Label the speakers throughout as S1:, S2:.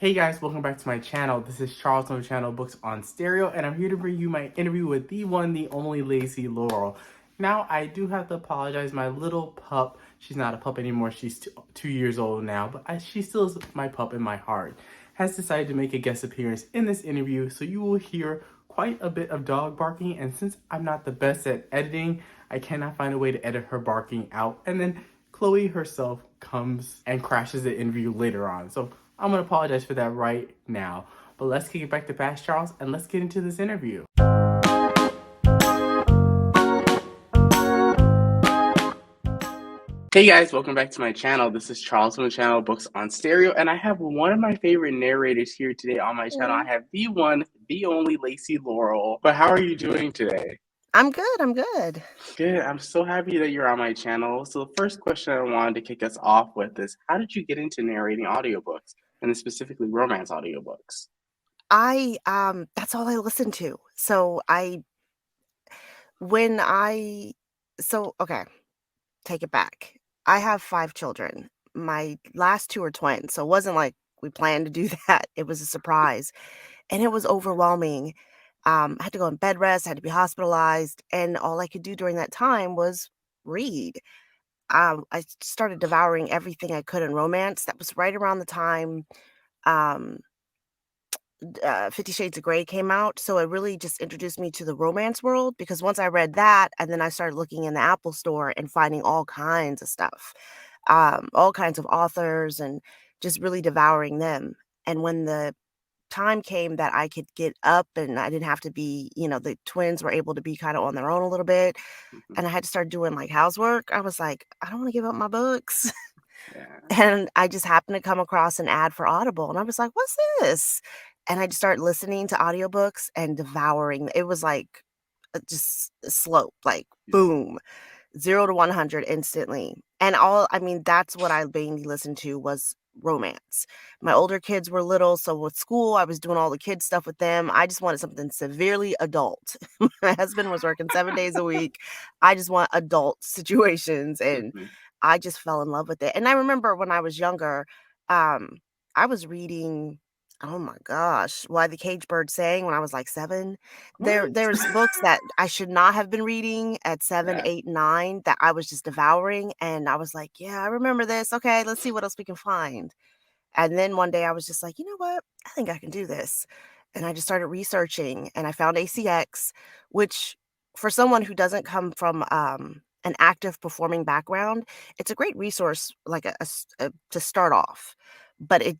S1: Hey guys, welcome back to my channel. This is Charles from the channel Books on Stereo, and I'm here to bring you my interview with the one, the only Lacy Laurel. Now, I do have to apologize. My little pup, she's not a pup anymore. She's 2 years old now, but she still is my pup in my heart, has decided to make a guest appearance in this interview, so you will hear quite a bit of dog barking, and since I'm not the best at editing, I cannot find a way to edit her barking out, and then Chloe herself comes and crashes the interview later on. So I'm going to apologize for that right now. But let's kick it back to Fast Charles and let's get into this interview. Hey guys, welcome back to my channel. This is Charles from the channel Books on Stereo, and I have one of my favorite narrators here today on my channel. I have the one, the only Lacy Laurel. But how are you doing today?
S2: I'm good.
S1: Good. I'm so happy that you're on my channel. So the first question I wanted to kick us off with is, how did you get into narrating audiobooks, and specifically romance audiobooks?
S2: That's all I listen to. Okay, take it back. I have 5 children. My last 2 are twins, so it wasn't like we planned to do that. It was a surprise, and it was overwhelming. I had to go on bed rest, I had to be hospitalized, and all I could do during that time was read. I started devouring everything I could in romance. That was right around the time, um 50 Shades of Grey came out, so it really just introduced me to the romance world, because once I read that, and then I started looking in the Apple Store and finding all kinds of stuff, all kinds of authors, and just really devouring them. And when the time came that I could get up and I didn't have to be, the twins were able to be kinda on their own a little bit,
S1: Mhm.
S2: and I had to start doing, like, housework, I was like, "I don't wanna give up my books."
S1: Yeah.
S2: And I just happened to come across an ad for Audible, and I was like, "What's this?" And I just started listening to audiobooks and devouring. It was like, just a slope, like, boom, 0 to 100 instantly. And that's what I mainly listened to was romance. My older kids were little, so with school, I was doing all the kid stuff with them. I just wanted something severely adult. My husband was working 7 days a week. I just want adult situations, and
S1: Mhm.
S2: I just fell in love with it. And I remember when I was younger, um, I was reading, oh my gosh, Why the Caged Bird Sang when I was like 7.
S1: What?
S2: There's books that I should not have been reading at 7,
S1: Yeah.
S2: 8, 9 that I was just devouring, and I was like, "Yeah, I remember this. Okay, let's see what else we can find." And then one day I was just like, "You know what? I think I can do this." And I just started researching, and I found ACX, which for someone who doesn't come from, an active performing background, it's a great resource, like to start off. But it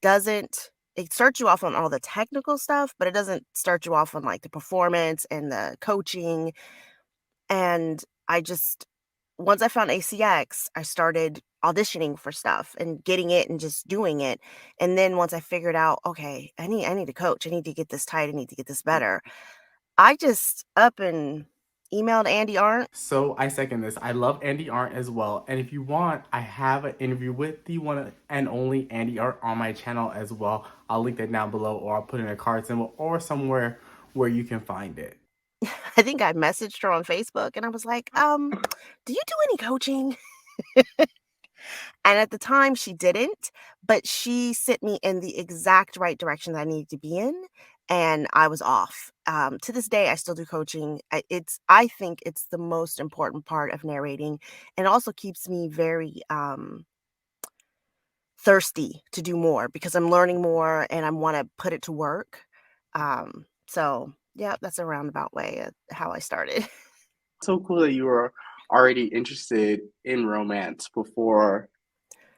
S2: starts you off on all the technical stuff, but it doesn't start you off on, like, the performance and the coaching. And I just once I found ACX, I started auditioning for stuff and getting it and just doing it. And then once I figured out, okay, I need to coach. I need to get this tight. I need to get this better. I just up and emailed Andy Arndt.
S1: So I second this. I love Andy Arndt as well. And if you want, I have an interview with the one and only Andy Arndt on my channel as well. I'll link that down below, or I'll put in a card symbol or somewhere where you can find it.
S2: I think I messaged her on Facebook and I was like, do you do any coaching? And at the time she didn't, but she sent me in the exact right direction that I needed to be in, and I was off. To this day, I still do coaching. I think it's the most important part of narrating, and also keeps me very thirsty to do more because I'm learning more and I want to put it to work. So yeah, that's a roundabout way of how I started.
S1: So cool that you were already interested in romance before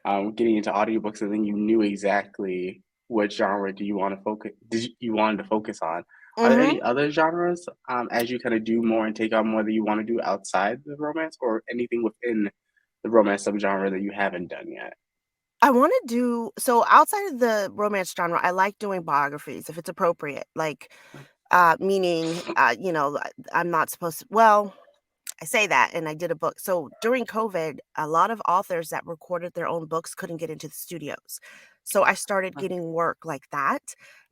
S1: getting into audiobooks, and then you knew exactly what genre do you want to focus you wanted to focus on. Are there
S2: Hmm.
S1: any other genres as you kind of do more and take on more that you want to do outside the romance, or anything within the romance subgenre that you haven't done yet?
S2: I wanna do so outside of the romance genre, I like doing biographies if it's appropriate, like, meaning, I'm not supposed to well, I say that, and I did a book. So during COVID, a lot of authors that recorded their own books couldn't get into the studios. So I started getting work like that,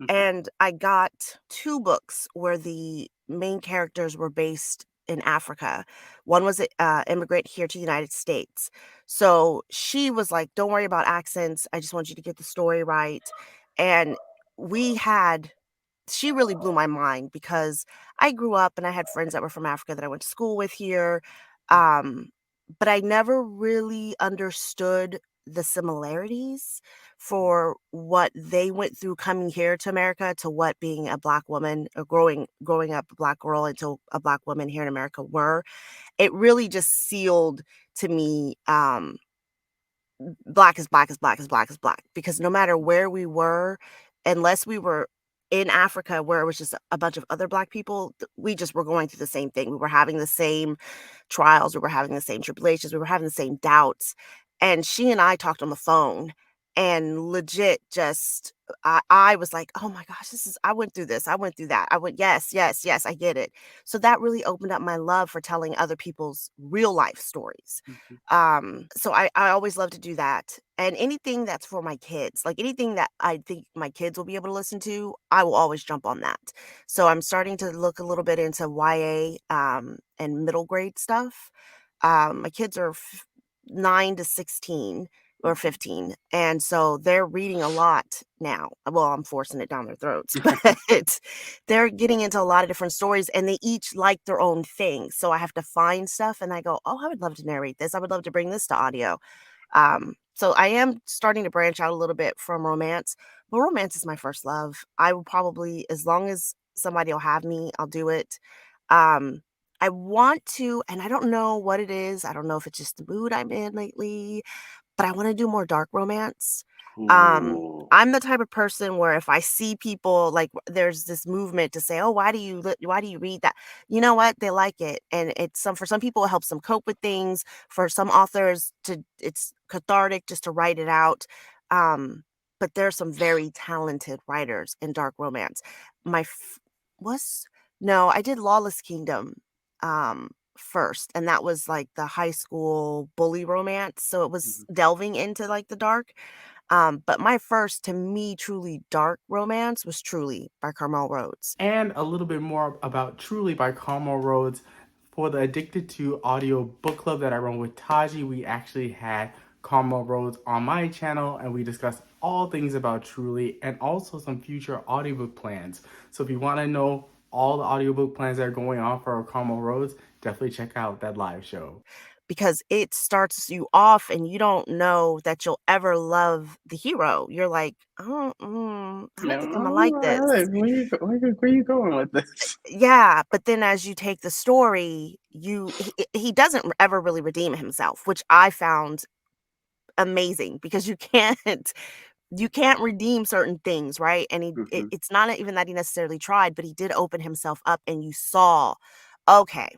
S1: Mhm.
S2: and I got 2 books where the main characters were based in Africa. One was a immigrant here to the United States. So she was like, "Don't worry about accents. I just want you to get the story right." And she really blew my mind because I grew up and I had friends that were from Africa that I went to school with here. Um, but I never really understood the similarities for what they went through coming here to America to what being a Black woman or growing up a Black girl into a Black woman here in America were. It really just sealed to me Black is Black is Black is Black is Black, because no matter where we were, unless we were in Africa where it was just a bunch of other Black people, we just were going through the same thing. We were having the same trials, we were having the same tribulations, we were having the same doubts. And she and I talked on the phone and legit just I was like, oh my gosh, I went through this, I went through that. I went, yes, yes, yes, I get it. So that really opened up my love for telling other people's real life stories.
S1: Mhm.
S2: So I always love to do that. And anything that's for my kids, like anything that I think my kids will be able to listen to, I will always jump on that. So I'm starting to look a little bit into YA and middle grade stuff. My kids are 9 to 16 or 15. And so they're reading a lot now. Well, I'm forcing it down their throats, but they're getting into a lot of different stories and they each like their own thing. So I have to find stuff and I go, oh, I would love to narrate this. I would love to bring this to audio. So I am starting to branch out a little bit from romance, but romance is my first love. I will probably, as long as somebody will have me, I'll do it. Um, I want to, and I don't know what it is. I don't know if it's just the mood I'm in lately, but I wanna do more dark romance.
S1: Ooh.
S2: I'm the type of person where if I see people like there's this movement to say, "Oh, why do you read that?" You know what? They like it, and for some people, it helps them cope with things. For some authors, it's cathartic just to write it out. Um, but there's some very talented writers in dark romance. My f was No, I did Lawless Kingdom, first, and that was, like, the high school bully romance, so it was
S1: Mhm.
S2: delving into, like, the dark, but my first, to me, truly dark romance was Truly by Carmel Rhodes.
S1: And a little bit more about Truly by Carmel Rhodes. For the Addicted to Audio book club that I run with Taji, we actually had Carmel Rhodes on my channel and we discussed all things about Truly and also some future audiobook plans. So if you want to know all the audiobook plans that are going on for Carmel Rhodes, definitely check out that live show.
S2: Because it starts you off and you don't know that you'll ever love the hero. You're like, "Oh, I don't
S1: No,
S2: think Imma like this."
S1: where you going with this?
S2: Yeah, but then as you take the story, he doesn't ever really redeem himself, which I found amazing because you can't redeem certain things, right? And
S1: Mhm.
S2: it's not even that he necessarily tried, but he did open himself up and you saw, okay,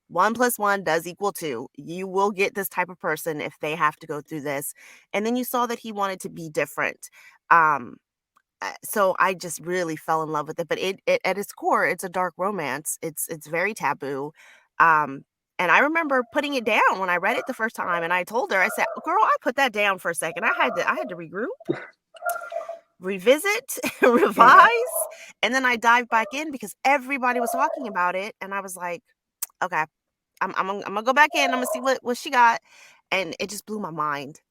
S2: 1 plus 1 does equal 2. You will get this type of person if they have to go through this. And then you saw that he wanted to be different. Um, so I just really fell in love with it. But it at its core, it's a dark romance. It's very taboo. Um, and I remember putting it down when I read it the first time, and I told her, I said, "Girl, I put that down for a second. I had to regroup, revisit,
S1: Yeah.
S2: revise, and then I dived back in because everybody was talking about it, and I was like, okay, I'm gonna go back in. I'm gonna see what she got, and it just blew my mind.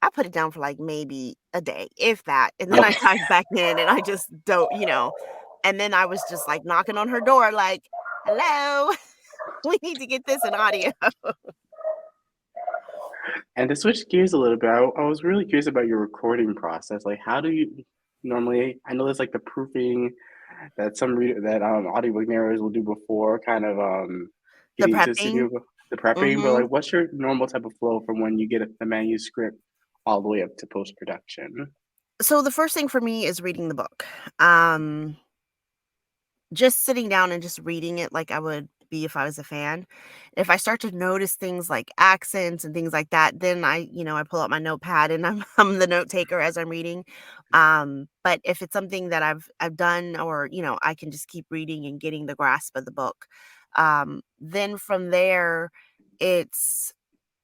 S2: I put it down for like maybe a day, if that, and then I
S1: Okay.
S2: dived back in, and I just don't, and then I was just like knocking on her door, like, "Hello, we need to get this in audio."
S1: And to switch gears a little bit, I was really curious about your recording process. Like, how do you normally? I know there's like the proofing that audiobook narrators will do before kind of
S2: The
S1: getting into the
S2: prepping,
S1: studio, the prepping. But
S2: mhm.
S1: like, what's your normal type of flow from when you get the manuscript all the way up to post production?
S2: So the first thing for me is reading the book. Um, just sitting down and just reading it like I would be if I was a fan. If I start to notice things like accents and things like that, then I pull out my notepad and I'm I'm the note taker as I'm reading. But if it's something that I've done or, I can just keep reading and getting the grasp of the book. Then from there, it's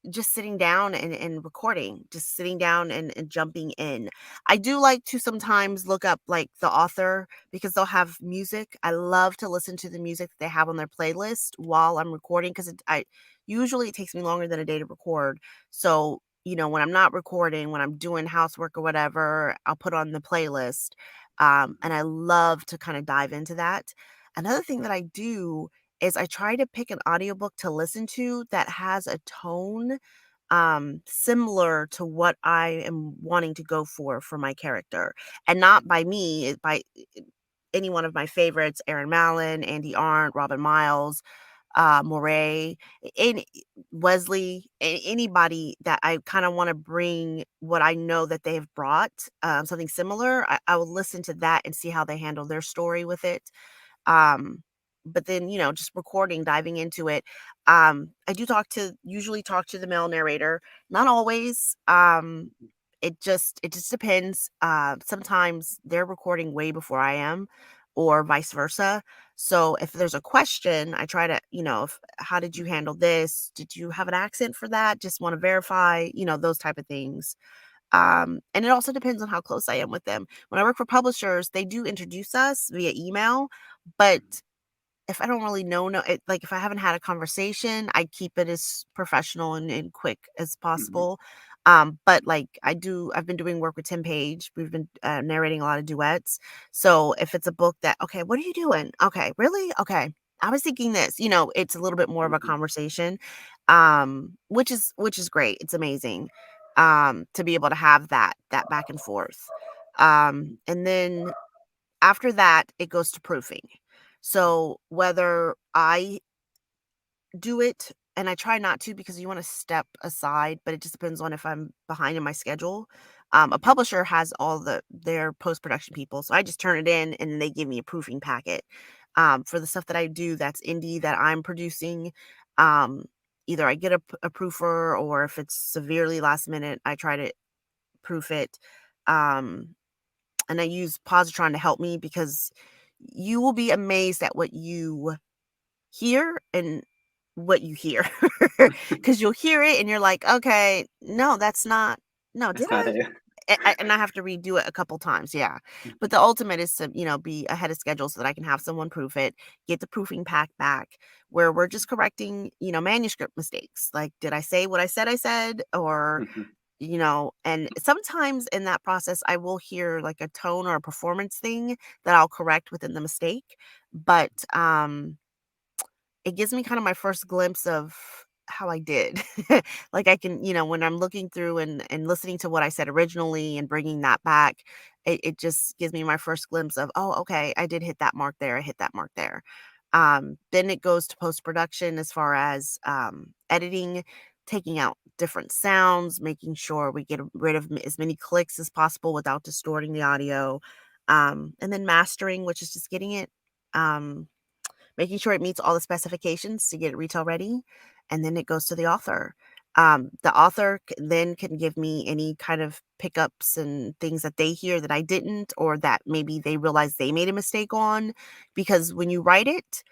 S2: just sitting down and recording, just sitting down and jumping in. I do like to sometimes look up like the author because they'll have music. I love to listen to the music that they have on their playlist while I'm recording because I usually it takes me longer than a day to record. So when I'm not recording, when I'm doing housework or whatever, I'll put on the playlist. And I love to kind of dive into that. Another thing that I do is I try to pick an audiobook to listen to that has a tone similar to what I am wanting to go for my character. And not by me, by any one of my favorites, Aaron Mallon, Andy Arndt, Robin Miles, Moray, any Wesley, anybody that I kind of want to bring what I know that they have brought, something similar. I will listen to that and see how they handle their story with it. Um, but then, just recording, diving into it. I do usually talk to the male narrator. Not always. It just depends. Sometimes they're recording way before I am, or vice versa. So if there's a question, I try to, how did you handle this? Did you have an accent for that? Just want to verify, those type of things. And it also depends on how close I am with them. When I work for publishers, they do introduce us via email, but if I don't really like if I haven't had a conversation, I keep it as professional and quick as possible. But like I've been doing work with Tim Page. We've been narrating a lot of duets. So if it's a book that, okay, what are you doing? Okay, really? Okay. I was thinking this, it's a little bit more of a conversation. Which is great. It's amazing. To be able to have that back and forth. And then after that, it goes to proofing. So whether I do it, and I try not to because you want to step aside, but it just depends on if I'm behind in my schedule. A publisher has all their post-production people, so I just turn it in and then they give me a proofing packet. For the stuff that I do that's indie that I'm producing, um, either I get a proofer, or if it's severely last minute, I try to proof it. Um, and I use Positron to help me, because you will be amazed at what you hear and what you hear. Because you'll hear it and you're like, okay, no, that's not, no, did
S1: That's not
S2: I?
S1: it.
S2: And I have to redo it a couple times, yeah. But the ultimate is to, be ahead of schedule so that I can have someone proof it, get the proofing pack back, where we're just correcting, manuscript mistakes. Like, did I say what I said? Or and sometimes in that process, I will hear like a tone or a performance thing that I'll correct within the mistake. But it gives me kind of my first glimpse of how I did. Like I can, when I'm looking through and listening to what I said originally and bringing that back, it just gives me my first glimpse of, oh, okay, I did hit that mark there. I hit that mark there. Then it goes to post-production as far as editing, taking out different sounds, making sure we get rid of as many clicks as possible without distorting the audio. And then mastering, which is just getting it, making sure it meets all the specifications to get it retail ready. And then it goes to the author. The author then can give me any kind of pickups and things that they hear that I didn't, or that maybe they realize they made a mistake on. Because when you write it,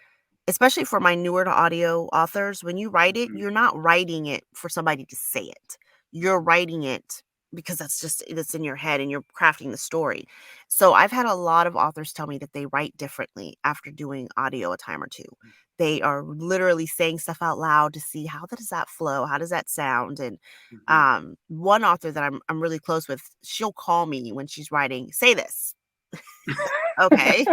S2: especially for my newer to audio authors, when you write it, you're not writing it for somebody to say it. You're writing it because that's in your head and you're crafting the story. So I've had a lot of authors tell me that they write differently after doing audio a time or two. They are literally saying stuff out loud to see, how does that flow? How does that sound? And one author that I'm really close with, she'll call me when she's writing, say this. Okay.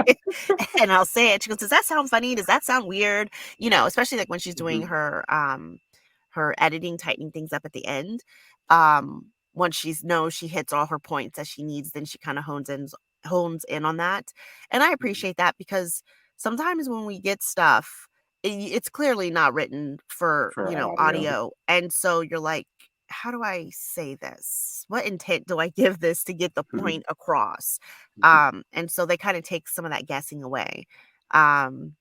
S2: And I'll say it. She goes, does that sound funny? Does that sound weird? Especially like when she's doing her editing, tightening things up at the end. Once she hits all her points that she needs, then she kind of hones in on that. And I appreciate that, because sometimes when we get stuff, it's clearly not written for,
S1: For audio.
S2: audio. And so you're like, how do I say this? What intent do I give this to get the point across? And so they kind of take some of that guessing away. Um,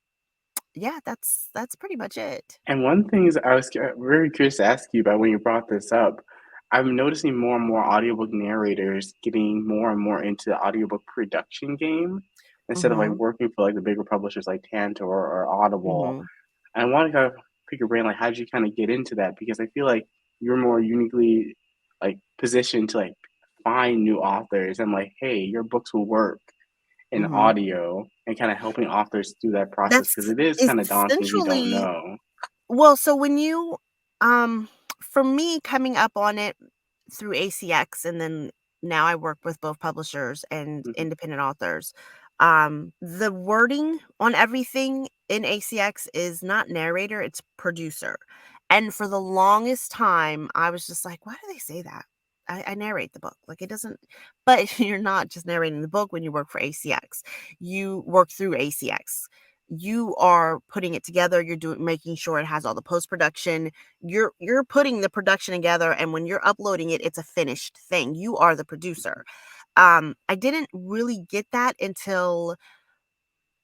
S2: yeah, that's pretty much it.
S1: And one thing is, I was very curious to ask you about when you brought this up. I'm noticing more and more audiobook narrators getting more and more into the audiobook production game instead of like
S2: Mhm.
S1: working for like the bigger publishers like Tantor or Audible.
S2: Mhm.
S1: And I want to kind of pick your brain, like, how did you kind of get into that? Because I feel like you're more uniquely like positioned to like find new authors and like, hey, your books will work in
S2: Mhm.
S1: audio, and kind of helping authors through that process, because
S2: That's
S1: it is kind of daunting if you don't
S2: essentially,
S1: know.
S2: well, so when you um for me coming up on it, through ACX, and then now I work with both publishers and
S1: Mhm.
S2: independent authors. The wording on everything in ACX is not narrator, it's producer. And for the longest time, I was just like, why do they say that? I narrate the book. Like, it doesn't, but you're not just narrating the book when you work for ACX. You work through ACX. You are putting it together. You're making sure it has all the post production. You're putting the production together, and when you're uploading it, it's a finished thing. You are the producer. I didn't really get that until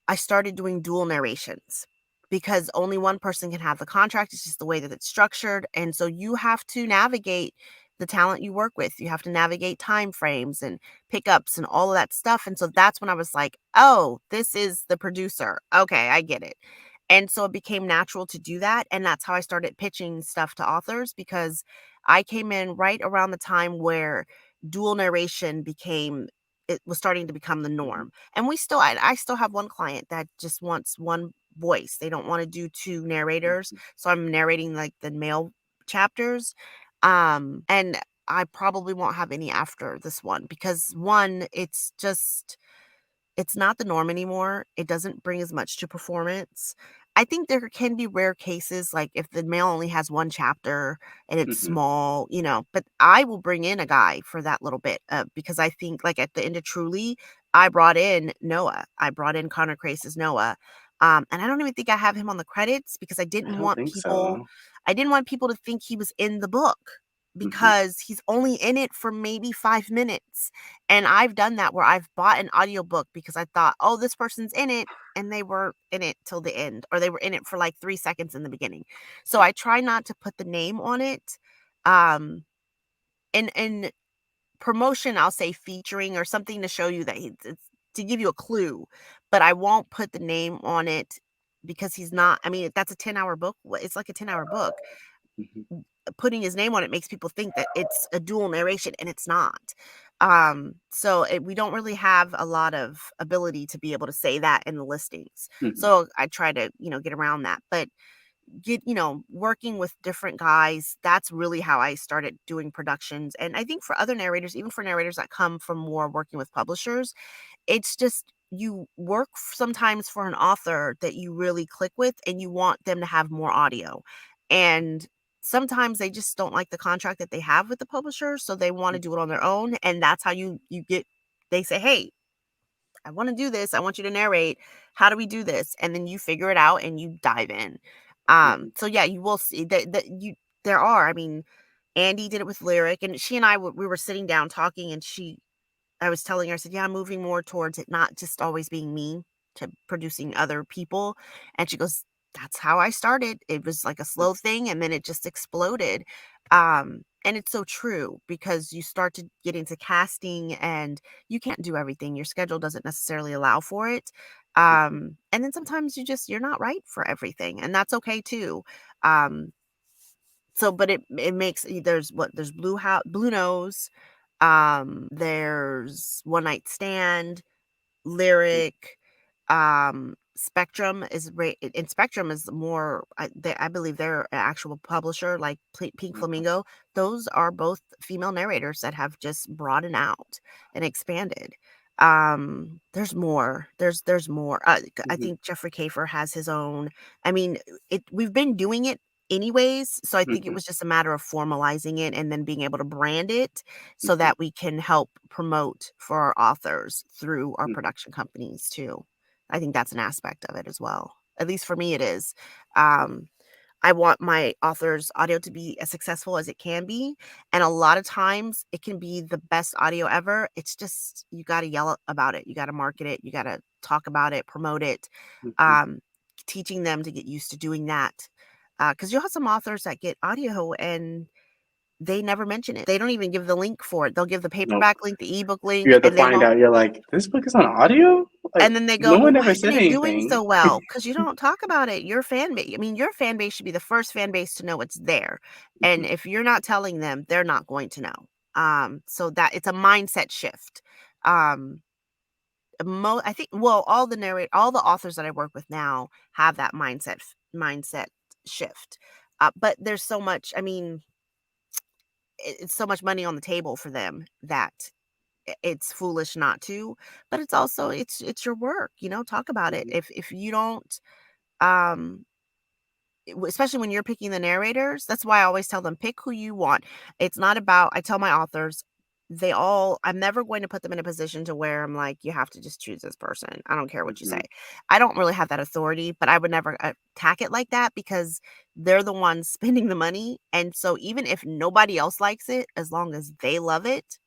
S2: I started doing dual narrations, because only one person can have the contract. It's just the way that it's structured. And so you have to navigate the talent you work with. You have to navigate time frames and pickups and all of that stuff. And so that's when I was like, oh, this is the producer. Okay, I get it. And so it became natural to do that. And that's how I started pitching stuff to authors, because I came in right around the time where dual narration became, it was starting to become the
S1: Mhm.
S2: norm. And I still have one client that just wants one voice. They don't want to do two narrators.
S1: Mhm.
S2: So I'm narrating like the male chapters. And I probably won't have any after this one, because one, it's not the norm anymore. It doesn't bring as much to performance. I think there can be rare cases, like if the male only has one chapter and it's
S1: Mhm.
S2: small, but I will bring in a guy for that little bit, because I think, like, at the end of Truly, I brought in Noah. I brought in Connor Crace's Noah. And I don't even think I have him on the credits, because
S1: I don't think so.
S2: I didn't want people to think he was in the book,
S1: Mhm.
S2: because he's only in it for maybe 5 minutes. And I've done that where I've bought an audiobook because I thought, oh, this person's in it. And they were in it till the end, or they were in it for like 3 seconds in the beginning. So I try not to put the name on it. Um, in promotion, I'll say featuring or something to show you that it's to give you a clue, but I won't put the name on it, because he's not, I mean, that's a 10-hour book. It's like a 10-hour book.
S1: Mhm.
S2: Putting his name on it makes people think that it's a dual narration, and it's not. So we don't really have a lot of ability to be able to say that in the listings.
S1: Mhm.
S2: So I try to, get around that. But working with different guys, that's really how I started doing productions. And I think for other narrators, even for narrators that come from more working with publishers, it's just you work sometimes for an author that you really click with, and you want them to have more audio. And sometimes they just don't like the contract that they have with the publisher, so they want to do it on their own. And that's how you get, they say, hey, I want to do this. I want you to narrate. How do we do this? And then you figure it out and you dive in.
S1: Mhm.
S2: So yeah, you will see that there are. I mean, Andy did it with Lyric, and she and I we were sitting down talking, and I was telling her, I said, yeah, I'm moving more towards it not just always being me, to producing other people. And she goes, that's how I started. It was like a slow thing, and then it just exploded. And it's so true, because you start to get into casting, and you can't do everything. Your schedule doesn't necessarily allow for it.
S1: Mhm.
S2: And then sometimes you're not right for everything, and that's okay too. Um, so, but it makes, there's Blue Nose, there's One Night Stand,
S1: Mhm.
S2: Lyric, Spectrum is and Spectrum is more, I believe they're an actual publisher, like Pink
S1: Okay.
S2: Flamingo. Those are both female narrators that have just broadened out and expanded. There's more. There's more. I
S1: Mhm.
S2: think Jeffrey Kafer has his own. I mean, we've been doing it anyways, so I think it
S1: Mhm.
S2: was just a matter of formalizing it and then being able to brand it, so
S1: Mhm.
S2: that we can help promote for our authors through our
S1: Mhm.
S2: production companies too. I think that's an aspect of it as well. At least for me, it is. Um, I want my author's audio to be as successful as it can be. And a lot of times it can be the best audio ever. It's just, you got to yell about it. You got to market it. You got to talk about it, promote it.
S1: Mhm.
S2: Um, Teaching them to get used to doing that. Because you'll have some authors that get audio and they never mention it. They don't even give the link for it. They'll give the
S1: Nope.
S2: paperback link, the ebook
S1: You
S2: link,
S1: have to
S2: and they
S1: find
S2: won't.
S1: out. You're like, this book is on audio? Like,
S2: And then they go,
S1: no
S2: "Well,
S1: one
S2: why
S1: ever
S2: isn't
S1: said
S2: it doing
S1: anything.
S2: so well? Because you don't talk about it. Your fan base, I mean, your fan base should be the first fan base to know it's there. And
S1: Mhm.
S2: if you're not telling them, they're not going to know. So that it's a mindset shift. Um, I think, well, all the authors that I work with now have that mindset shift. But there's so much. I mean, it's so much money on the table for them that it's foolish not to. But it's also it's your work, talk about it.
S1: Mhm.
S2: If you don't, um especially when you're picking the narrators, that's why I always tell them, pick who you want. It's not about, I tell my authors, I'm never going to put them in a position to where I'm like, you have to just choose this person. I don't care what you say.
S1: Mhm.
S2: I don't really have that authority, but I would never attack it like that because they're the ones spending the money. And so even if nobody else likes it, as long as they love it,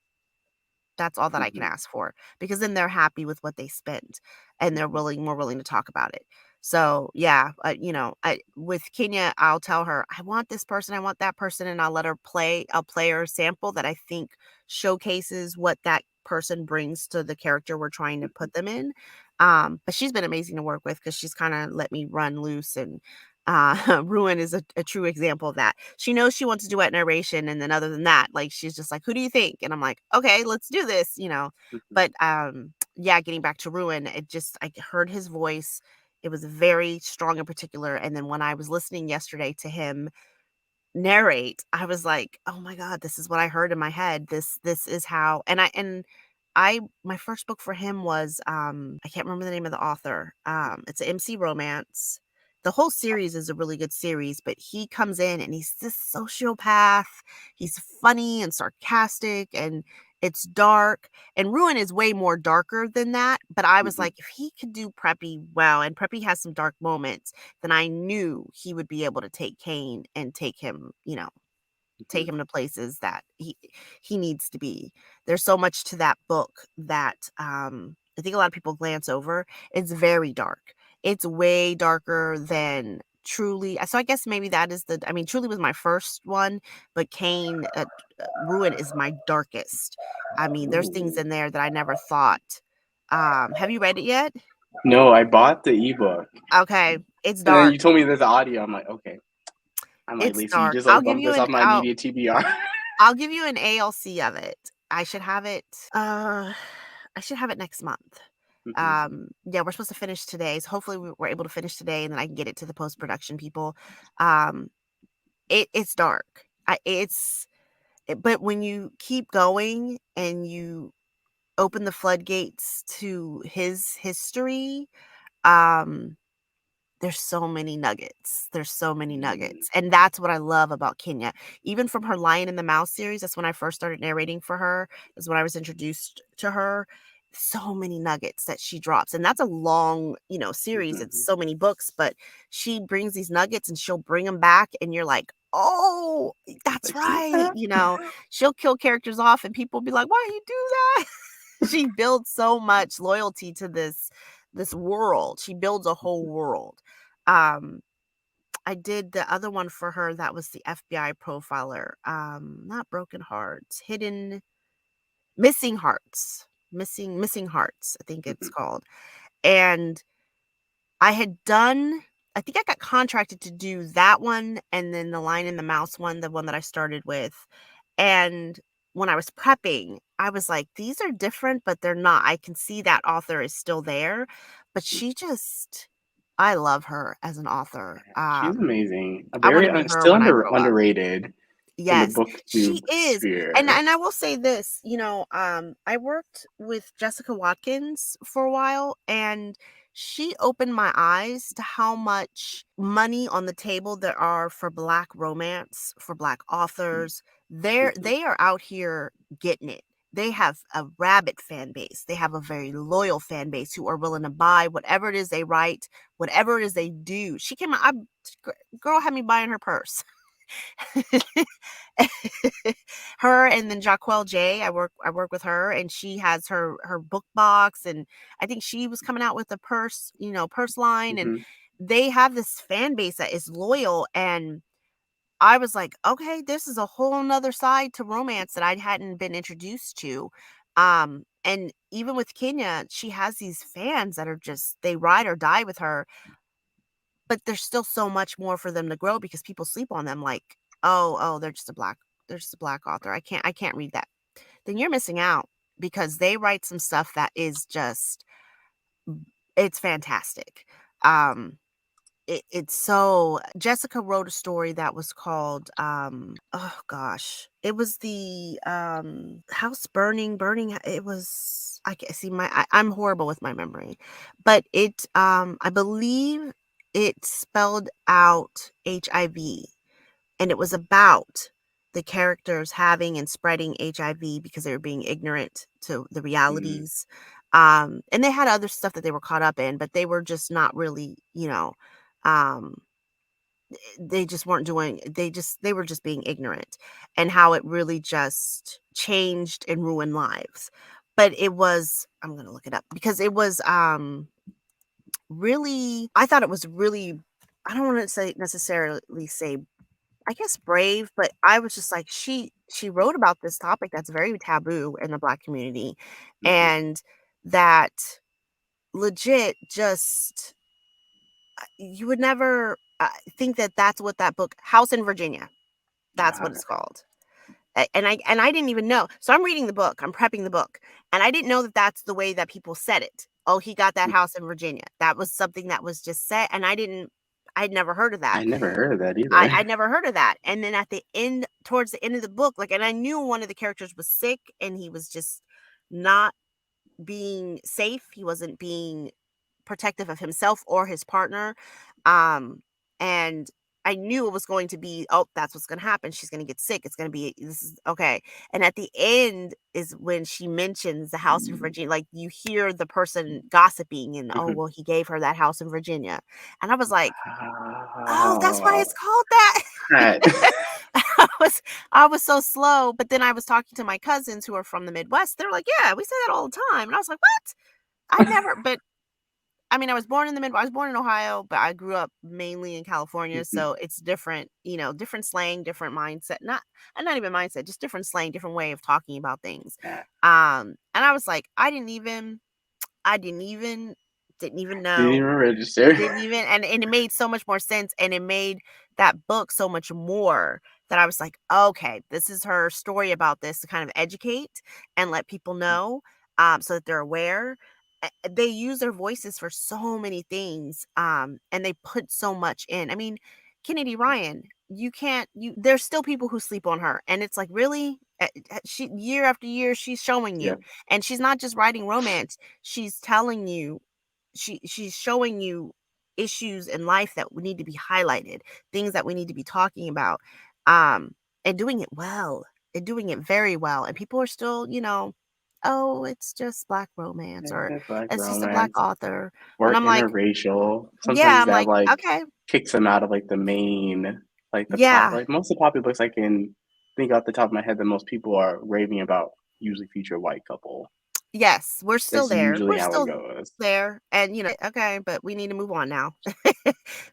S2: that's all that I can
S1: Mhm.
S2: ask for, because then they're happy with what they spent and they're more willing to talk about it. So, yeah, I with Kenya, I'll tell her, "I want this person, I want that person," and I'll play her a sample that I think showcases what that person brings to the character we're trying to
S1: Mhm.
S2: put them in. But she's been amazing to work with because she's kinda let me run loose, and, Ruin is a true example of that. She knows she wants duet narration, and then other than that, like, she's just like, "Who do you think?" And I'm like, "Okay, let's do this."
S1: Mhm.
S2: But, yeah, getting back to Ruin, I heard his voice. It was very strong and particular, and then when I was listening yesterday to him narrate, I was like, "Oh my god, this is what I heard in my head. This is how." And I my first book for him was, I can't remember the name of the author. It's a MC romance. The whole series is a really good series, but he comes in and he's this sociopath. He's funny and sarcastic, and it's dark. And Ruin is way more darker than that, but I was
S1: Mhm.
S2: like, if he could do Preppy well, and Preppy has some dark moments, then I knew he would be able to take Kane and take
S1: Mhm.
S2: him to places that he needs to be. There's so much to that book that, I think a lot of people glance over. It's very dark. It's way darker than Truly. So I guess maybe that is Truly was my first one, but Ruin is my darkest. I mean, there's things
S1: Ooh.
S2: in there that I never thought. Have you read it yet?
S1: No, I bought the ebook,
S2: Okay, it's
S1: and then
S2: dark.
S1: you told me there's audio. I'm like, okay. I'm like,
S2: It's
S1: Lacey, you
S2: dark.
S1: just like bumped this off my immediate TBR.
S2: I'll give you an ALC of it. I should have it, uh, I should have it next month.
S1: Mhm.
S2: Yeah, we're supposed to finish today, so hopefully we're able to finish today, and then I can get it to the post-production people. Um, it's dark. But when you keep going and you open the floodgates to his history, um there's so many nuggets. There's so many
S1: Mm.
S2: nuggets, and that's what I love about Kenya. Even from her Lion and the Mouse series, that's when I first started narrating for her, is when I was introduced to her. So many nuggets that she drops, and that's a long, series. It's
S1: Mhm.
S2: so many books, but she brings these nuggets and she'll bring them back, and you're like, "Oh, that's
S1: Like, see
S2: right."
S1: that?
S2: She'll kill characters off, and people will be like, "Why you do that?" She builds so much loyalty to this world. She builds a whole world. Um, I did the other one for her that was the FBI profiler. Not Broken Hearts, Hidden Missing Hearts. Missing Hearts, I think it's
S1: Mhm.
S2: called. And I had done I think I got contracted to do that one and then the Lion and the Mouse one, the one that I started with. And when I was prepping, I was like, these are different, but they're not. I can see that author is still there, but I love her as an author.
S1: She's amazing. A
S2: I want
S1: very
S2: to be her
S1: still
S2: when I grow up.
S1: underrated in the
S2: Yes, she
S1: booktube
S2: is. And
S1: sphere.
S2: and I will say this, I worked with Jessica Watkins for a while, and she opened my eyes to how much money on the table there are for Black romance, for Black authors.
S1: Mhm.
S2: They are out here getting it. They have a rabid fan base. They have a very loyal fan base who are willing to buy whatever it is they write, whatever it is they do. She came out, girl had me buying her purse. Her and then Jaquel J, I work with her, and she has her book box, and I think she was coming out with a purse line, and
S1: Mhm.
S2: they have this fan base that is loyal, and I was like, "Okay, this is a whole nother side to romance that I hadn't been introduced to." And even with Kenya, she has these fans that are just they ride or die with her, but there's still so much more for them to grow because people sleep on them like, "Oh, they're just a Black author. I can't read that." Then you're missing out because they write some stuff that is just it's fantastic. Um, it's so Jessica wrote a story that was called oh gosh, it was the house burning. It was, I can see I'm horrible with my memory, but it I believe it spelled out HIV, and it was about the characters having and spreading HIV because they were being ignorant to the
S1: Mm,
S2: realities. And they had other stuff that they were caught up in, but they were just not really, um, they just weren't doing, they were just being ignorant, and how it really just changed and ruined lives. But it was, I'm going to look it up because it was, really, I thought it was really, I don't want to say necessarily say, I guess, brave, but I was just like, she wrote about this topic that's very taboo in the Black community,
S1: mhm.
S2: and that legit just, you would never think that that's what that book, House in Virginia, that's
S1: Ah,
S2: what
S1: okay.
S2: it's called. And I didn't even know. So I'm reading the book, I'm prepping the book, and I didn't know that that's the way that people said it. Oh, he got that
S1: Mm,
S2: house in Virginia. That was something that was just said, and I'd never heard of that.
S1: I never heard of that
S2: I'd
S1: either.
S2: never heard of that. And then at the end, towards the end of the book, like, and I knew one of the characters was sick and he was just not being safe. He wasn't being protective of himself or his partner. And I knew it was going to be, oh, that's what's going to happen. She's going to get sick. It's going to be, this is okay. And at the end is when she mentions the house in Virginia. Like, you hear the person gossiping, and, oh,
S1: Mhm.
S2: well, he gave her that house in Virginia. And I was like, oh, that's why
S1: Oh,
S2: it's called that.
S1: right.
S2: I was I was so slow, but then I was talking to my cousins who are from the Midwest. They're like, "Yeah, we say that all the time." And I was like, "What? I never." But I mean, I was born in the Midwest. I was born in Ohio, but I grew up mainly in California,
S1: Mhm.
S2: so it's different, different slang, different mindset. Not even mindset, just different slang, different way of talking about things.
S1: Yeah.
S2: And I was like, I didn't even
S1: Didn't even
S2: know.
S1: register.
S2: Didn't even, and it made so much more sense, and it made that book so much more, that I was like, "Okay, this is her story about this to kind of educate and let people know, so that they're aware." They use their voices for so many things, and they put so much in. I mean, Kennedy Ryan, you can't you there's still people who sleep on her, and it's like, "Really?" She, year after year, she's showing
S1: Yeah.
S2: you, and she's not just writing romance, she's telling you, she's showing you issues in life that need to be highlighted, things that we need to be talking about, um, and doing it well, and doing it very well. And people are still, oh, it's just Black romance, or
S1: Yeah, Black
S2: it's just a Black
S1: romance
S2: author.
S1: or
S2: And I'm like,
S1: interracial.
S2: yeah,
S1: Sometimes
S2: I'm
S1: that
S2: like,
S1: like
S2: okay,
S1: kicks them out of like the main, like the pop.
S2: yeah,
S1: Like most of the popular books I can think off the top of my head that most people are raving about usually feature a white couple.
S2: yes, we're still
S1: That's
S2: there.
S1: usually
S2: We're
S1: how it
S2: still
S1: goes.
S2: there. And, okay, but we need to move on now.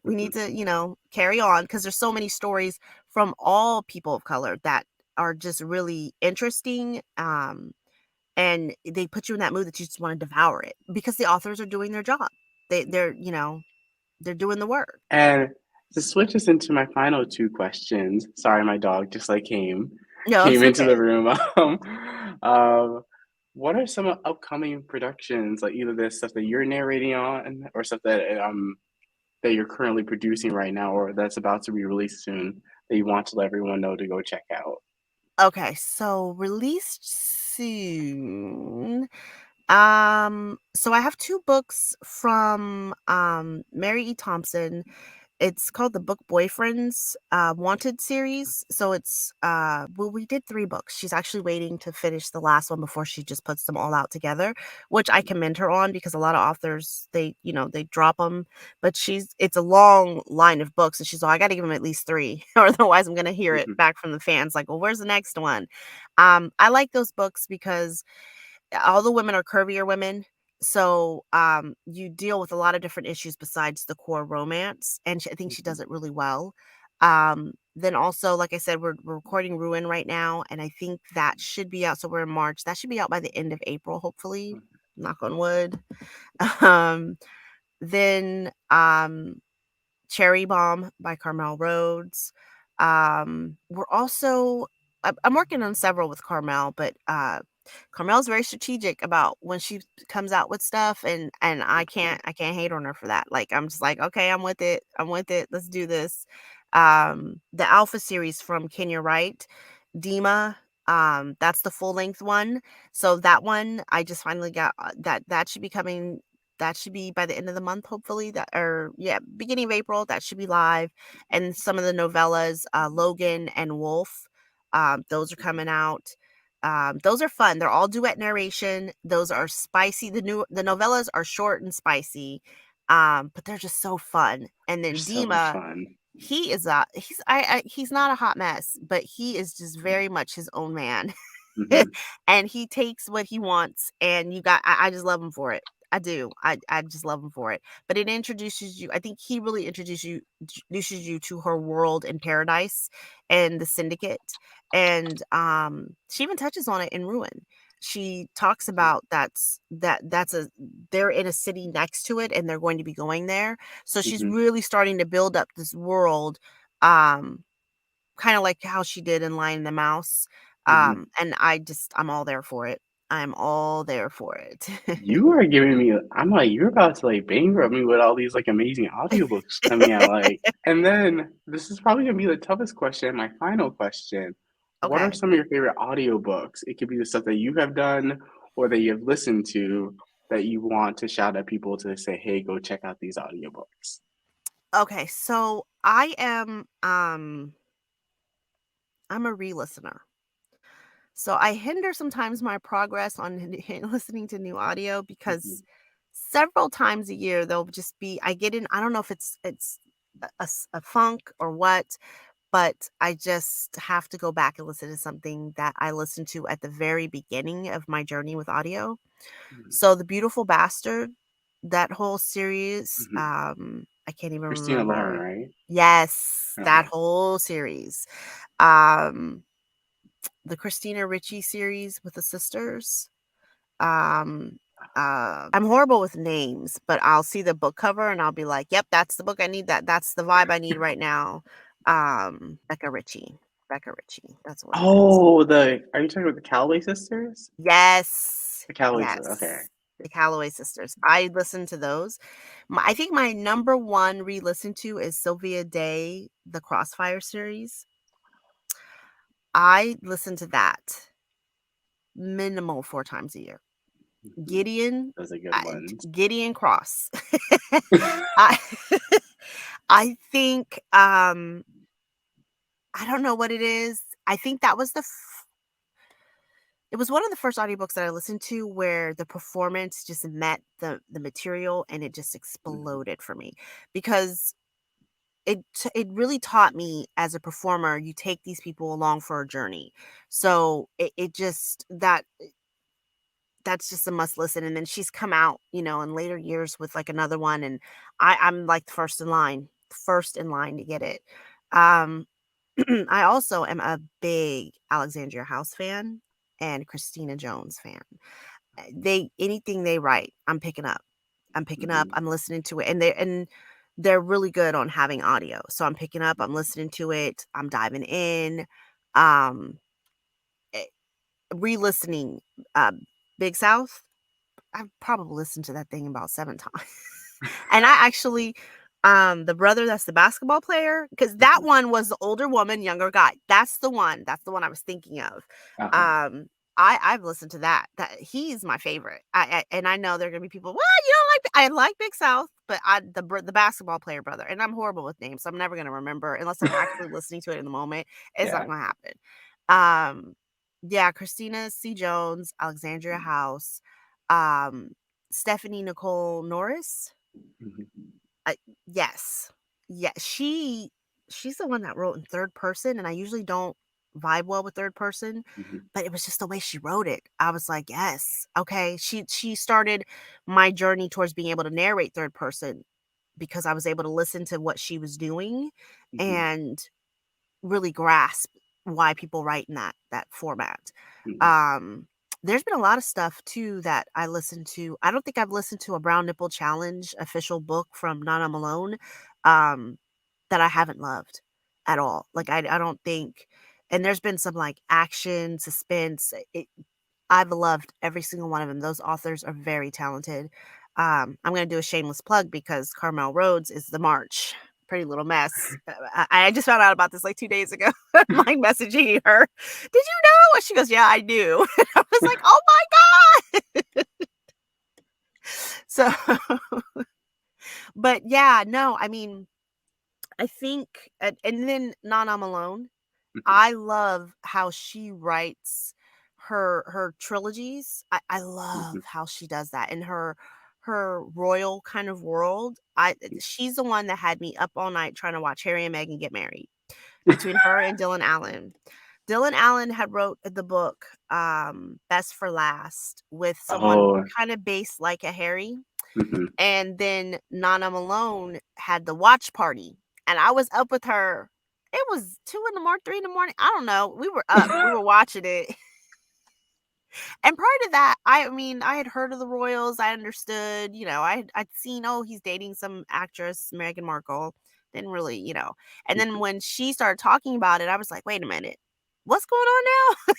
S2: We need
S1: Mhm.
S2: to, carry on, because there's so many stories from all people of color that are just really interesting. And they put you in that mood that you just want to devour it, because the authors are doing their job. They're doing the work.
S1: And to switch us into my final two questions. Sorry, my dog just like
S2: No,
S1: came
S2: it's
S1: into the
S2: okay.
S1: room. Um, what are some upcoming productions, like either the stuff that you're narrating on, or stuff that you're currently producing right now, or that's about to be released soon, that you want to let everyone know to go check out?
S2: Okay, so released soon. So I have two books from Mary E Thompson. It's called the Book Boyfriends Wanted series. So it's well, we did three books. She's actually waiting to finish the last one before she just puts them all out together, which I commend her on, because a lot of authors, they drop them, but it's a long line of books, and she's like, I got to give them at least three, or otherwise I'm gonna hear it
S1: Mhm,
S2: back from the fans like, well, where's the next one? I like those books because all the women are curvier women. So, you deal with a lot of different issues besides the core romance, and I think she
S1: mhm,
S2: does it really well. Then also, like I said, we're recording Ruin right now, and I think that should be out. So we're in March. That should be out by the end of April, hopefully.
S1: mhm.
S2: Knock on wood. Um, then Cherry Bomb by Carmel Rhodes. We're also I'm working on several with Carmel, but Carmel's very strategic about when she comes out with stuff, and I can't hate on her for that. Like, I'm just like, okay, I'm with it. I'm with it. Let's do this. The Alpha series from Kenya Wright, Dima, that's the full length one. So that one I just finally got, that should be coming. That should be by the end of the month, hopefully. That, or yeah, beginning of April. That should be live. And some of the novellas, Logan and Wolf, those are coming out. Those are fun. They're all duet narration. Those are spicy. The novellas are short and spicy, but they're just so fun. And
S1: They're
S2: then
S1: so much
S2: Dima,
S1: fun.
S2: he's not a hot mess, but he is just very much his own man.
S1: Hmm.
S2: And he takes what he wants, and I just love him for it. I do. I just love him for it. But it introduces you, I think he really introduces you to her world in Paradise and the Syndicate. And she even touches on it in Ruin. She talks about that's a they're in a city next to it, and they're going to be going there. So she's
S1: Hmm.
S2: really starting to build up this world, um kind of like how she did in Lion and the Mouse.
S1: Hmm.
S2: And I'm all there for it. I'm all there for it.
S1: You are giving me, I'm like, you're about to like bankrupt me with all these like amazing audiobooks coming out. Like, and then this is probably gonna be the toughest question, my final question. What are
S2: Okay.
S1: some of your favorite audiobooks? It could be the stuff that you have done or that you have listened to that you want to shout at people to say, hey, go check out these audiobooks.
S2: Okay, so I'm a re-listener. So I hinder sometimes my progress on listening to new audio
S1: Hmm.
S2: because several times a year there'll just be I get in, I don't know if it's a funk or what, but I just have to go back and listen to something that I listened to at the very beginning of my journey with audio. So The Beautiful Bastard, that whole series,
S1: Hmm.
S2: I can't even
S1: Christina Lauren,
S2: remember.
S1: right?
S2: Yes, that
S1: Okay.
S2: whole series. Um, the Christina Ritchie series with the sisters. Um, I'm horrible with names, but I'll see the book cover and I'll be like, "Yep, that's the book I need. That's the vibe I need right now." Becca Ritchie. Becca Ritchie. That's what it is.
S1: Oh, are you talking about the Calloway sisters?
S2: Yes.
S1: The Calloway sisters, okay.
S2: Yes. The Calloway Sisters. I listen to those. I think my number one re-listen to is Sylvia Day, the Crossfire series. I listen to that minimal 4 times a year.
S1: Mhm.
S2: Gideon,
S1: Those are good
S2: I
S1: ones.
S2: Gideon Cross. I I think, I don't know what it is. I think that was it was one of the first audiobooks that I listened to where the performance just met the material, and it just
S1: Mhm.
S2: exploded for me because it really taught me as a performer, you take these people along for a journey. So it just that's just a must listen. And then she's come out, in later years with like another one, and I'm like first in line to get it. Um, I also am a big Alexandria House fan and Christina Jones fan. They anything they write, I'm picking up. I'm picking up.
S1: Mhm.
S2: I'm listening to it, and they're really good on having audio. So I'm picking up. I'm listening to it. I'm diving in. Um, eh, re-listening. Big South. I've probably listened to that thing about 7 times. And I actually, the brother that's the basketball player, because that
S1: Mhm.
S2: one was the older woman, younger guy. That's the one. That's the one I was thinking of.
S1: Uh-huh.
S2: Um, I've listened to that. That he's my favorite. And I know there are gonna be people. What, you don't like? I like Big South, but the basketball player brother. And I'm horrible with names, so I'm never gonna remember unless I'm actually listening to it in the moment. It's not
S1: Yeah.
S2: gonna happen. Um, yeah, Christina C. Jones, Alexandria House, um, Stephanie Nicole Norris.
S1: Mhm.
S2: I Yes. Yeah, she's the one that wrote in third person, and I usually don't vibe well with third person,
S1: Mhm.
S2: but it was just the way she wrote it. I was like, "Yes, okay." She started my journey towards being able to narrate third person because I was able to listen to what she was doing
S1: Mhm.
S2: and really grasp why people write in that format.
S1: Mhm.
S2: Um, there's been a lot of stuff too that I listened to. I don't think I've listened to a Brown Nipple Challenge official book from Nana Malone, um, that I haven't loved at all. Like I don't think, and there's been some like action, suspense. I've loved every single one of them. Those authors are very talented. I'm going to do a shameless plug because Carmel Rhodes is the March. Pretty Little Mess. I just found out about this like 2 days ago. I'm like messaging her. Did you know? And she goes, yeah, I knew. I was like, oh my God. So, but yeah, no, I mean, I think, and then Nana Malone. I love how she writes her trilogies. I love how she does that in her royal kind of world. She's the one that had me up all night trying to watch Harry and Meghan get married between her and Dylan Allen. Dylan Allen had wrote the book Best for Last with someone
S1: Oh.
S2: kind of based like a Harry.
S1: Mm-hmm.
S2: And then Nana Malone had the watch party. And I was up with her. It was 2 in the morning, 3 in the morning. I don't know. We were up. We were watching it. And prior to that, I mean, I had heard of the royals. I understood, I'd seen, oh, he's dating some actress, Meghan Markle. Didn't really, And then when she started talking about it, I was like, wait a minute, what's going on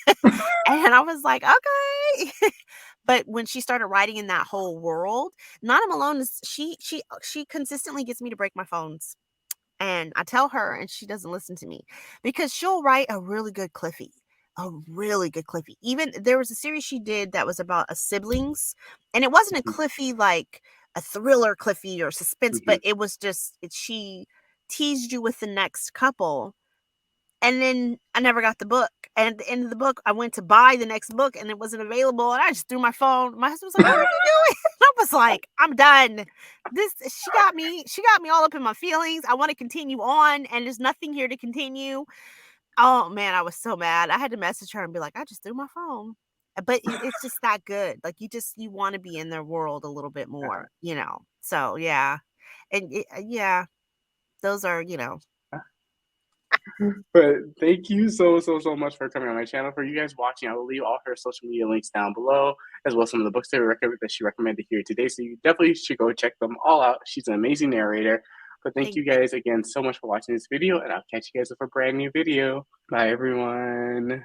S2: now? And I was like, okay. But when she started writing in that whole world, Nana Malone is she consistently gets me to break my phones. And I tell her and she doesn't listen to me because she'll write a really good Cliffy. A really good Cliffy. Even there was a series she did that was about a siblings, and it wasn't a Cliffy like a thriller Cliffy or suspense, but it was just she teased you with the next couple. And then I never got the book. And at the end of the book, I went to buy the next book and it wasn't available. And I just threw my phone. My husband was like, what are you doing? I was like, I'm done. She got me all up in my feelings. I want to continue on and there's nothing here to continue. Oh man, I was so mad. I had to message her and be like, I just threw my phone. But it's just that good. Like you want to be in their world a little bit more, So yeah. And yeah, those are,
S1: But thank you so much for coming on my channel. For you guys watching, I will leave all her social media links down below, as well as some of the books that she recommended here today. So you definitely should go check them all out. She's an amazing narrator. But thank you guys again so much for watching this video, and I'll catch you guys with a brand new video. Bye, everyone.